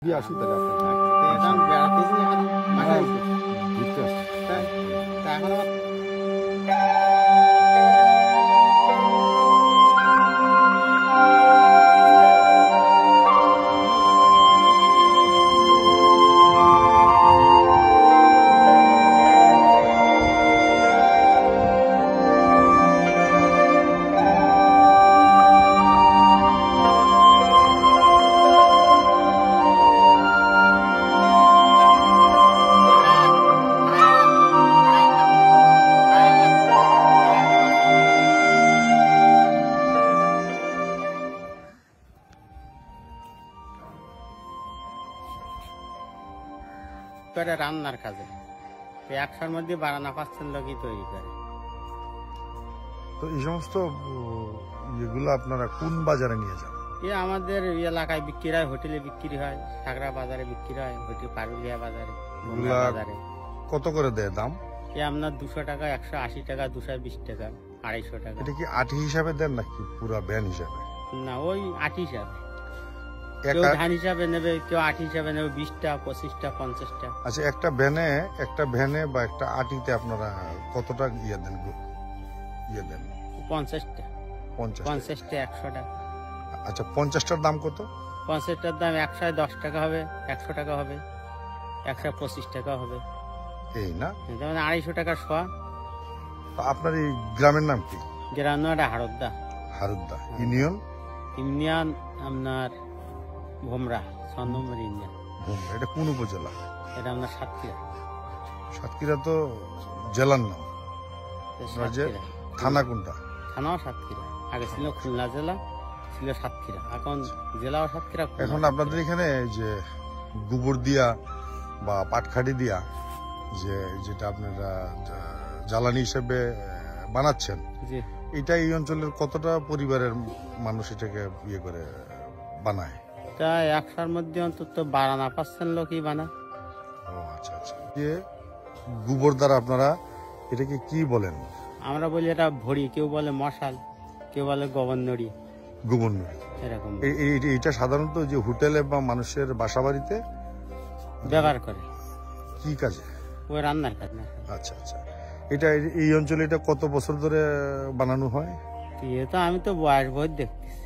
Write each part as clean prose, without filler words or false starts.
দিয়ে আসি তাহলে ঘুরতে আসছি। করে রান্নার কাজে 100-র মধ্যে 12% লোকই তৈরি করে। তো এই সমস্ত এগুলো আপনারা কোন বাজারে নিয়ে যান? আমাদের এলাকায় বিক্রি হয়, হোটেলে বিক্রি হয়, সাগরা বাজারে বিক্রি হয়, হোটেল পারুলিয়া বাজারে, বাজারে। কত করে দেয় দাম? আপনার 200 টাকা, 180 টাকা, 220 টাকা, 250 টাকা। এটা কি আটি হিসাবে দেন নাকি পুরা ব্যান হিসাবে? না, ওই আটি হিসাবে। কেউ ধান হিসাবে নেবে, কেউ আটি হিসাবে নেবে, 20টা, 25টা, 50টা। আচ্ছা, একটা ভ্যানে বা একটা আটিতে আপনারা কতটা দেন? 50টা, 50টা, 100 টাকা। আচ্ছা, 50টার দাম কত? 50টার দাম 110 টাকা হবে, 100 টাকা হবে, 125 টাকা হবে। এই না, যেমন 250 টাকা শোয়া। আপনার এই গ্রামের নাম কি? গ্রাম নাম হারুদ্দা। হারুদ্দা ইউনিয়ন? ইউনিয়ন আপনার ভোমরা, 6 নম্বর ইউনিয়ন। এটা কোন উপজেলা? এটা আপনার সাতক্ষীরা। সাতক্ষীরা তো জেলার নাম। সাতক্ষীরা। থানা কোনটা? থানাও সাতক্ষীরা। আগে ছিল খুলনা জেলা, ছিল সাতক্ষীরা। এখন জেলাও সাতক্ষীরা। এখন আপনাদের এখানে যে গোবর দিয়া বা পাটখাটি দিয়া যেটা আপনারা জ্বালানি হিসেবে বানাচ্ছেন, এটা এই অঞ্চলের কতটা পরিবারের মানুষ এটাকে করে বানায়? তা 100-র মধ্যে অন্তত 12% লোকই বানায়। ও আচ্ছা আচ্ছা। গোবর দ্বারা আপনারা এটাকে কি বলেন? আমরা বলি এটা ভরি, কেউ বলে মশাল, কেউ বলে গবর্নরি। গবর্নরি এরকম। এইটা সাধারণত যে হোটেলে বা মানুষের বাসা বাড়িতে ব্যবহার করে। কি কাজে? ওই রান্নার কাজ না। আচ্ছা আচ্ছা। এটা এই অঞ্চলে এটা কত বছর ধরে বানানো হয়? তো আমি তো বয়স ভোর দেখতেছি।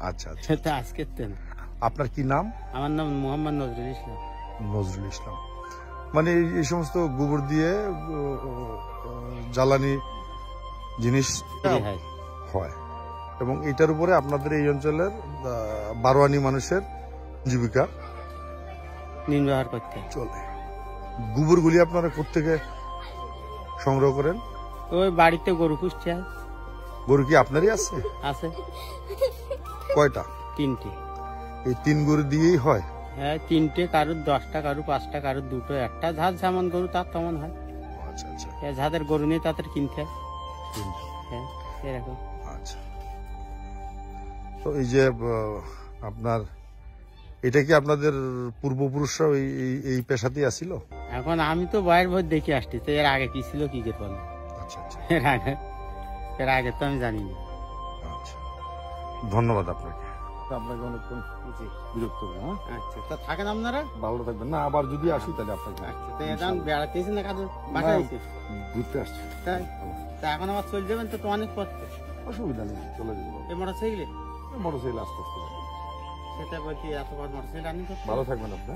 আচ্ছা আচ্ছা। সেটা আজকের তো না। আপনার কি নাম? আমার নাম মোহাম্মদ নজরুল ইসলাম। নজরুল ইসলাম। মানে এই সমস্ত গোবর দিয়ে জ্বালানি জিনিস হয় এবং এটার উপরে আপনাদের এই অঞ্চলের বারোয়ানি মানুষের জীবিকা নির্বাহ করতে চলে। গোবরগুলি আপনারা কোত্থেকে সংগ্রহ করেন? ওই বাড়িতে গরু পুষতে হয়। গরু কি আপনারই আছে? আছে। কয়টা? 3টে। এই 3 গরু দিয়েই হয়? হ্যাঁ, 3টে, কারুর 10টা, কারুর 5টা, কারুর 2টো, একটা। যার যেমন গরু তার তেমন হয়। আচ্ছা আচ্ছা। যাদের গরু নেই তাদের কিনতে হয়। হ্যাঁ, এরকম। আচ্ছা। তো এই যে আপনার এটা কি আপনাদের পূর্বপুরুষরা এই পেশাতেই আসিল? এখন আমি তো বয়স ভোর দেখে আসছি, তো এর আগে কি ছিল কি করে বলেন? আচ্ছা আচ্ছা। এর আগে তো আমি জানি না। আচ্ছা, ধন্যবাদ আপনাকে। আপনাকে অনেক বিরক্ত করবো। হ্যাঁ, আচ্ছা, তা থাকেন আপনারা? ভালো থাকবেন। না, আবার যদি আসি তাহলে আপনাকে। আচ্ছা, তো এখন বেড়াতে এসে না কাজে বাসায় এসে ঘুরতে আসছি। তাই? তা এখন আবার চলে যাবেন তো অনেক পথ। অসুবিধা নেই, চলে যাবো। এই মোটরসাইকেলে? মোটরসাইকেল আস্তে আস্তে। সেটা বলছি, এতবার মোটরসাইকেল রানিং করতে। ভালো থাকবেন আপনি।